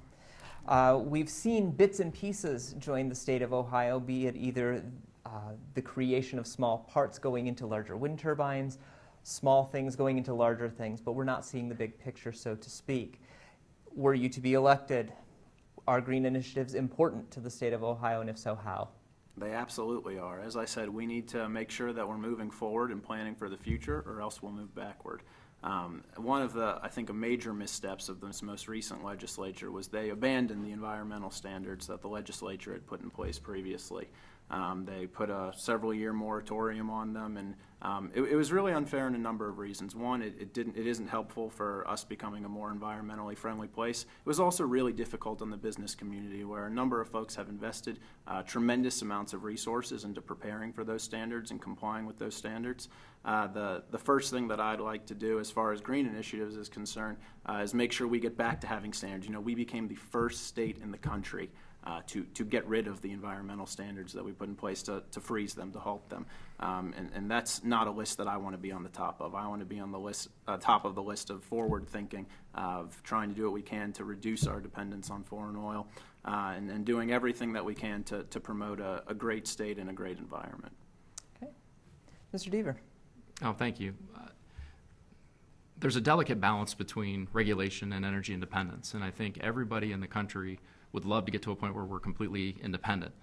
We've seen bits and pieces join the state of Ohio, be it either the creation of small parts going into larger wind turbines, small things going into larger things, but we're not seeing the big picture, so to speak. Were you to be elected, are green initiatives important to the state of Ohio, and if so, how? They absolutely are. As I said, we need to make sure that we're moving forward and planning for the future, or else we'll move backward. One of the, I think, a major missteps of this most recent legislature was they abandoned the environmental standards that the legislature had put in place previously. They put a several-year moratorium on them, and it was really unfair in a number of reasons. One, it isn't helpful for us becoming a more environmentally friendly place. It was also really difficult on the business community, where a number of folks have invested tremendous amounts of resources into preparing for those standards and complying with those standards. The first thing that I'd like to do as far as green initiatives is concerned is make sure we get back to having standards. You know, we became the first state in the country to get rid of the environmental standards that we put in place, to freeze them, to halt them. And that's not a list that I want to be on the top of. I want to be on the list, top of the list of forward thinking, of trying to do what we can to reduce our dependence on foreign oil, and doing everything that we can to promote a great state and a great environment. Okay. Mr. Deaver. Oh, thank you. There's a delicate balance between regulation and energy independence, and I think everybody in the country would love to get to a point where we're completely independent.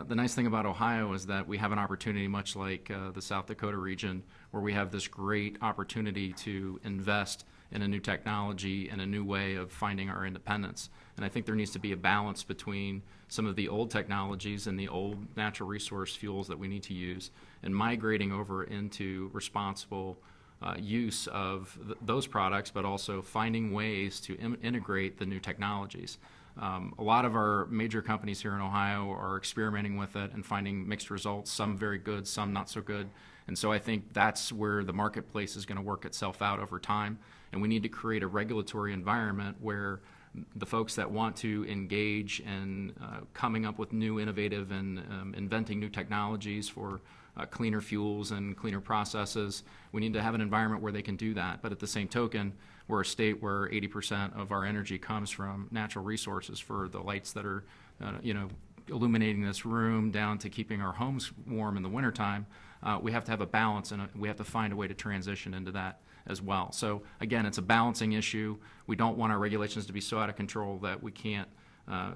The nice thing about Ohio is that we have an opportunity, much like the South Dakota region, where we have this great opportunity to invest in a new technology and a new way of finding our independence. And I think there needs to be a balance between some of the old technologies and the old natural resource fuels that we need to use and migrating over into responsible use of those products, but also finding ways to integrate the new technologies. A lot of our major companies here in Ohio are experimenting with it and finding mixed results, some very good, some not so good. And so I think that's where the marketplace is going to work itself out over time. And we need to create a regulatory environment where the folks that want to engage in coming up with new innovative and inventing new technologies for cleaner fuels and cleaner processes, we need to have an environment where they can do that. But at the same token, we're a state where 80% of our energy comes from natural resources, for the lights that are illuminating this room down to keeping our homes warm in the wintertime. We have to have a balance, and we have to find a way to transition into that as well. So again, it's a balancing issue. We don't want our regulations to be so out of control that we can't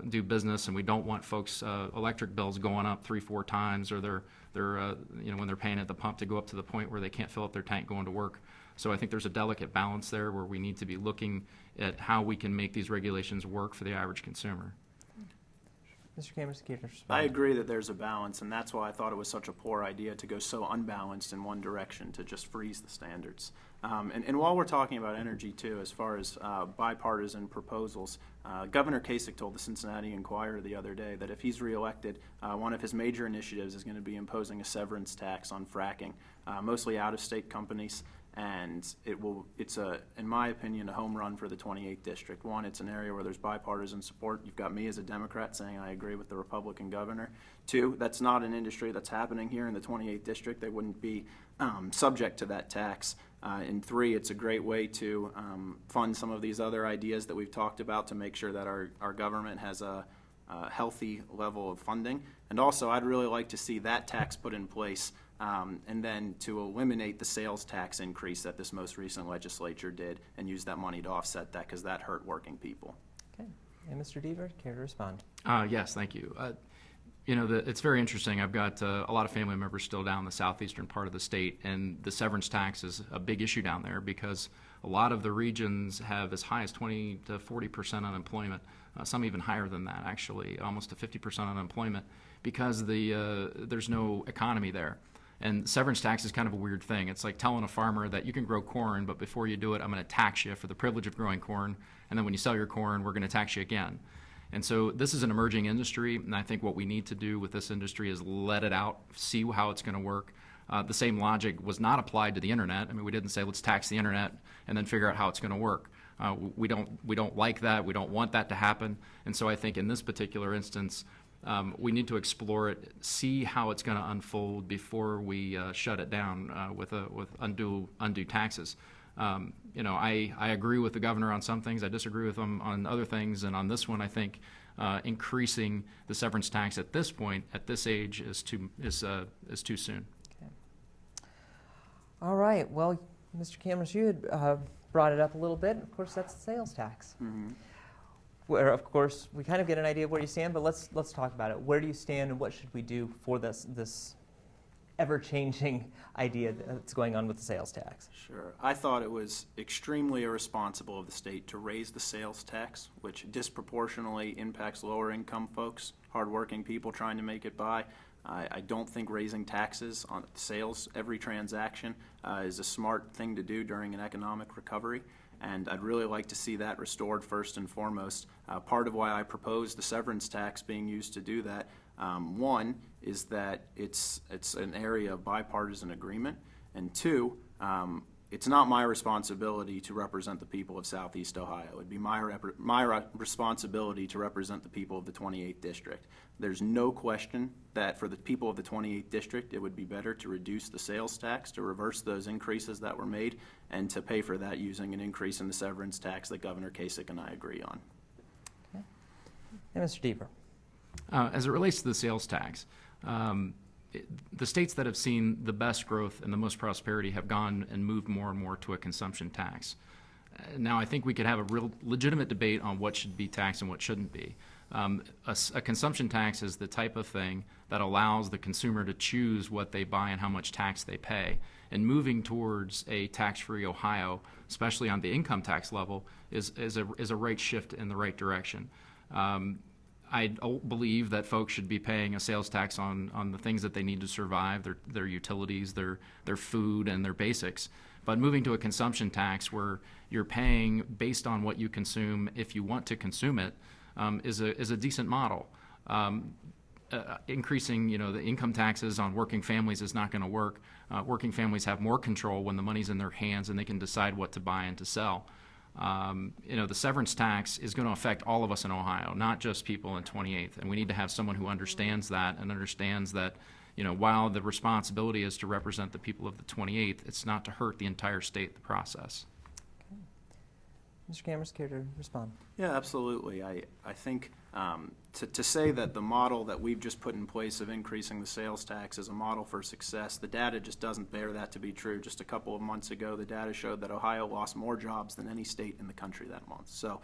do business, and we don't want folks' electric bills going up 3-4 times, or they're when they're paying at the pump, to go up to the point where they can't fill up their tank going to work. So I think there's a delicate balance there where we need to be looking at how we can make these regulations work for the average consumer. Mr. Camrus, can you respond? I agree that there's a balance, and that's why I thought it was such a poor idea to go so unbalanced in one direction, to just freeze the standards. And while we're talking about energy, too, as far as bipartisan proposals, Governor Kasich told the Cincinnati Enquirer the other day that if he's reelected, one of his major initiatives is going to be imposing a severance tax on fracking, mostly out-of-state companies. And it's in my opinion, a home run for the 28th district. One, it's an area where there's bipartisan support. You've got me as a Democrat saying I agree with the Republican governor. Two, that's not an industry that's happening here in the 28th district. They wouldn't be subject to that tax. And three, it's a great way to fund some of these other ideas that we've talked about, to make sure that our government has a healthy level of funding. And also, I'd really like to see that tax put in place, and then to eliminate the sales tax increase that this most recent legislature did, and use that money to offset that, because that hurt working people. Okay. And Mr. Deaver, care to respond? Yes, thank you. It's very interesting. I've got a lot of family members still down in the southeastern part of the state, and the severance tax is a big issue down there because a lot of the regions have as high as 20 to 40% unemployment, some even higher than that, actually, almost to 50% unemployment because there's no economy there. And severance tax is kind of a weird thing. It's like telling a farmer that you can grow corn, but before you do it, I'm going to tax you for the privilege of growing corn, and then when you sell your corn, we're going to tax you again. And so this is an emerging industry, and I think what we need to do with this industry is let it out, see how it's going to work. The same logic was not applied to the internet. I mean, we didn't say let's tax the internet and then figure out how it's going to work. We don't like that. We don't want that to happen. And so I think in this particular instance, we need to explore it, see how it's going to unfold before we shut it down with undue taxes. I agree with the governor on some things. I disagree with him on other things. And on this one, I think increasing the severance tax at this point, at this age, is too soon. Okay. All right. Well, Mr. Camrus, you had brought it up a little bit. Of course, that's the sales tax. Mm-hmm. Where, of course, we kind of get an idea of where you stand, but let's talk about it. Where do you stand, and what should we do for this ever-changing idea that's going on with the sales tax? Sure. I thought it was extremely irresponsible of the state to raise the sales tax, which disproportionately impacts lower-income folks, hardworking people trying to make it by. I don't think raising taxes on sales every transaction is a smart thing to do during an economic recovery. And I'd really like to see that restored first and foremost. Part of why I proposed the severance tax being used to do that, one, is that it's an area of bipartisan agreement, and two, it's not my responsibility to represent the people of Southeast Ohio. It would be my responsibility to represent the people of the 28th District. There's no question that for the people of the 28th District, it would be better to reduce the sales tax, to reverse those increases that were made, and to pay for that using an increase in the severance tax that Governor Kasich and I agree on. Okay. And Mr. Deaver. As it relates to the sales tax, the states that have seen the best growth and the most prosperity have gone and moved more and more to a consumption tax. Now, I think we could have a real legitimate debate on what should be taxed and what shouldn't be. A consumption tax is the type of thing that allows the consumer to choose what they buy and how much tax they pay. And moving towards a tax-free Ohio, especially on the income tax level, is a right shift in the right direction. I believe that folks should be paying a sales tax on the things that they need to survive, their utilities, their food, and their basics. But moving to a consumption tax where you're paying based on what you consume if you want to consume it is a decent model. Increasing, the income taxes on working families is not going to work. Working families have more control when the money's in their hands and they can decide what to buy and to sell. The severance tax is going to affect all of us in Ohio, not just people in 28th. And we need to have someone who understands that and understands that, while the responsibility is to represent the people of the 28th, it's not to hurt the entire state in the process. Okay. Mr. Camrus, care to respond? Yeah, absolutely. I think to say that the model that we've just put in place of increasing the sales tax is a model for success, the data just doesn't bear that to be true. Just a couple of months ago, the data showed that Ohio lost more jobs than any state in the country that month. So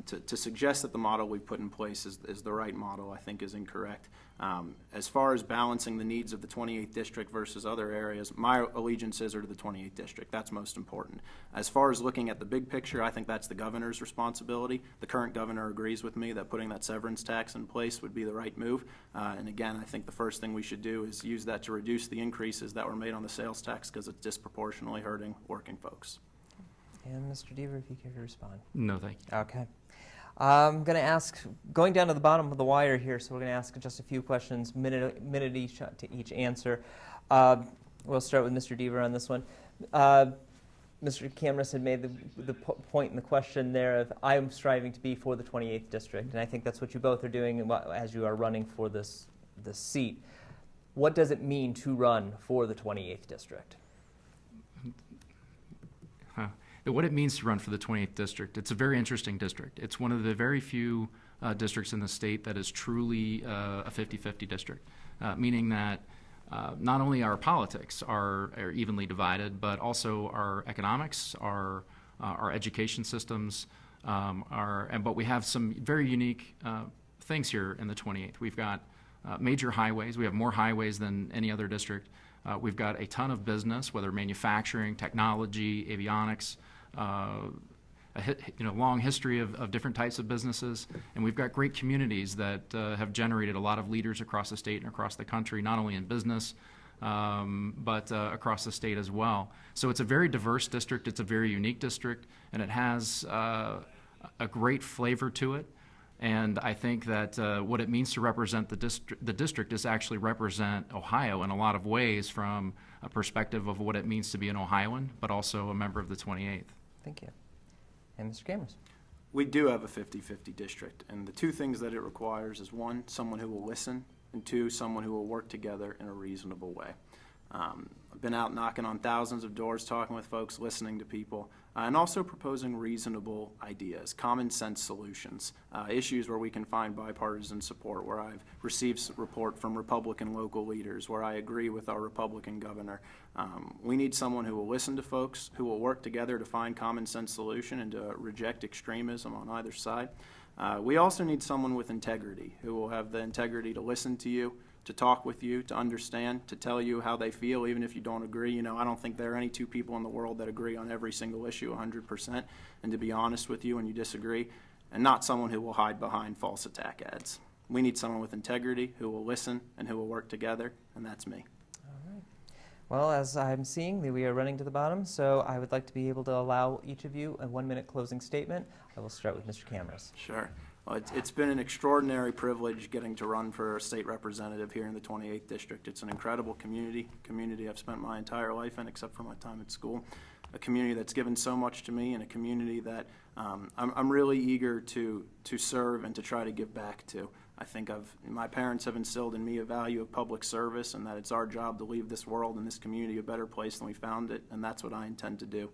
to suggest that the model we've put in place is the right model, I think, is incorrect. As far as balancing the needs of the 28th District versus other areas, my allegiances are to the 28th District. That's most important. As far as looking at the big picture, I think that's the governor's responsibility. The current governor agrees with me that putting that severance tax in place would be the right move. And again, I think the first thing we should do is use that to reduce the increases that were made on the sales tax because it's disproportionately hurting working folks. And Mr. Deaver, if you care to respond. No, thank you. Okay. I'm going to ask, going down to the bottom of the wire here, so we're going to ask just a few questions, minute each to each answer. We'll start with Mr. Deaver on this one. Mr. Camrus had made the point in the question there of I'm striving to be for the 28th District, and I think that's what you both are doing as you are running for this seat. What does it mean to run for the 28th District? What it means to run for the 28th District, it's a very interesting district. It's one of the very few districts in the state that is truly a 50-50 district, meaning that not only our politics are evenly divided, but also our economics, our education systems, but we have some very unique things here in the 28th. We've got major highways. We have more highways than any other district. We've got a ton of business, whether manufacturing, technology, avionics, long history of different types of businesses, and we've got great communities that have generated a lot of leaders across the state and across the country, not only in business, but across the state as well. So it's a very diverse district, it's a very unique district, and it has a great flavor to it. And I think that what it means to represent the district is actually represent Ohio in a lot of ways, from a perspective of what it means to be an Ohioan, but also a member of the 28th. Thank you. And Mr. Camrus. We do have a 50-50 district, and the two things that it requires is, one, someone who will listen, and two, someone who will work together in a reasonable way. I've been out knocking on thousands of doors, talking with folks, listening to people, and also proposing reasonable ideas, common sense solutions, issues where we can find bipartisan support, where I've received support from Republican local leaders, where I agree with our Republican governor. We need someone who will listen to folks, who will work together to find common sense solution and to reject extremism on either side. We also need someone with integrity, who will have the integrity to listen to you, to talk with you, to understand, to tell you how they feel, even if you don't agree. I don't think there are any two people in the world that agree on every single issue 100%, and to be honest with you when you disagree, and not someone who will hide behind false attack ads. We need someone with integrity who will listen and who will work together, and that's me. All right. Well, as I'm seeing, we are running to the bottom, so I would like to be able to allow each of you a 1-minute closing statement. I will start with Mr. Camrus. Sure. Well, it's been an extraordinary privilege getting to run for a state representative here in the 28th District. It's an incredible community I've spent my entire life in, except for my time at school. A community that's given so much to me, and a community that I'm really eager to serve and to try to give back to. I think my parents have instilled in me a value of public service, and that it's our job to leave this world and this community a better place than we found it, and that's what I intend to do.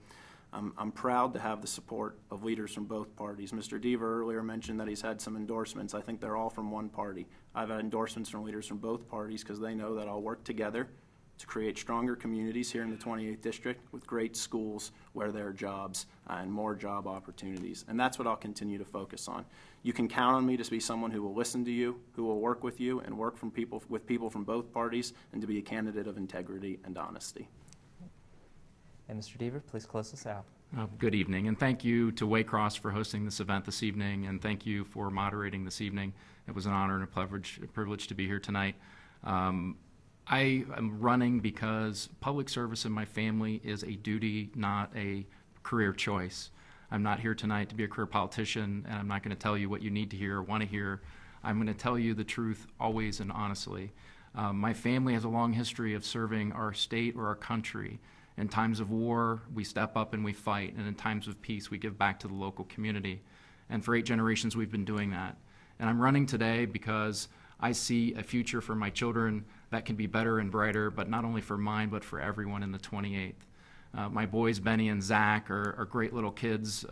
I'm proud to have the support of leaders from both parties. Mr. Deaver earlier mentioned that he's had some endorsements. I think they're all from one party. I've had endorsements from leaders from both parties because they know that I'll work together to create stronger communities here in the 28th District with great schools where there are jobs and more job opportunities. And that's what I'll continue to focus on. You can count on me to be someone who will listen to you, who will work with you, and work with people from both parties, and to be a candidate of integrity and honesty. And Mr. Deaver, please close us out. Good evening, and thank you to Waycross for hosting this event this evening, and thank you for moderating this evening. It was an honor and a privilege to be here tonight. I am running because public service in my family is a duty, not a career choice. I'm not here tonight to be a career politician, and I'm not going to tell you what you need to hear or want to hear. I'm going to tell you the truth always and honestly. My family has a long history of serving our state or our country. In times of war, we step up and we fight, and in times of peace, we give back to the local community. And for 8 generations, we've been doing that. And I'm running today because I see a future for my children that can be better and brighter, but not only for mine, but for everyone in the 28th. My boys, Benny and Zach, are great little kids.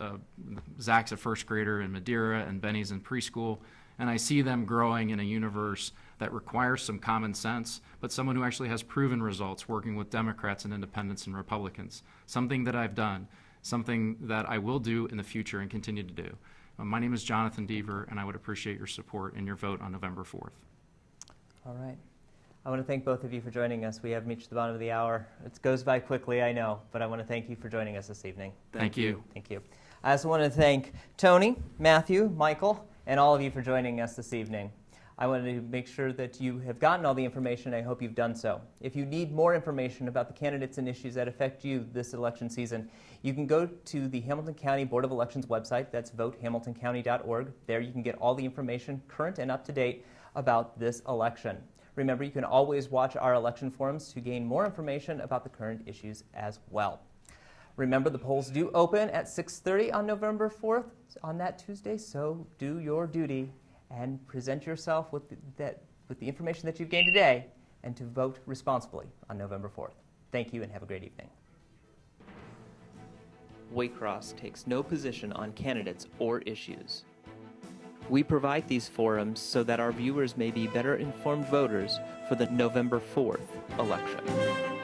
Zach's a first grader in Madeira, and Benny's in preschool. And I see them growing in a universe that requires some common sense, but someone who actually has proven results working with Democrats and independents and Republicans, something that I've done, something that I will do in the future and continue to do. My name is Jonathan Deaver, and I would appreciate your support and your vote on November 4th. All right. I want to thank both of you for joining us. We have reached the bottom of the hour. It goes by quickly, I know, but I want to thank you for joining us this evening. Thank you. Thank you. I also want to thank Tony, Matthew, Michael, and all of you for joining us this evening. I wanted to make sure that you have gotten all the information. I hope you've done so. If you need more information about the candidates and issues that affect you this election season, you can go to the Hamilton County Board of Elections website. That's votehamiltoncounty.org. There you can get all the information, current and up to date, about this election. Remember, you can always watch our election forums to gain more information about the current issues as well. Remember, the polls do open at 6:30 on November 4th on that Tuesday, so do your duty and present yourself with the information that you've gained today, and to vote responsibly on November 4th. Thank you and have a great evening. Waycross takes no position on candidates or issues. We provide these forums so that our viewers may be better informed voters for the November 4th election.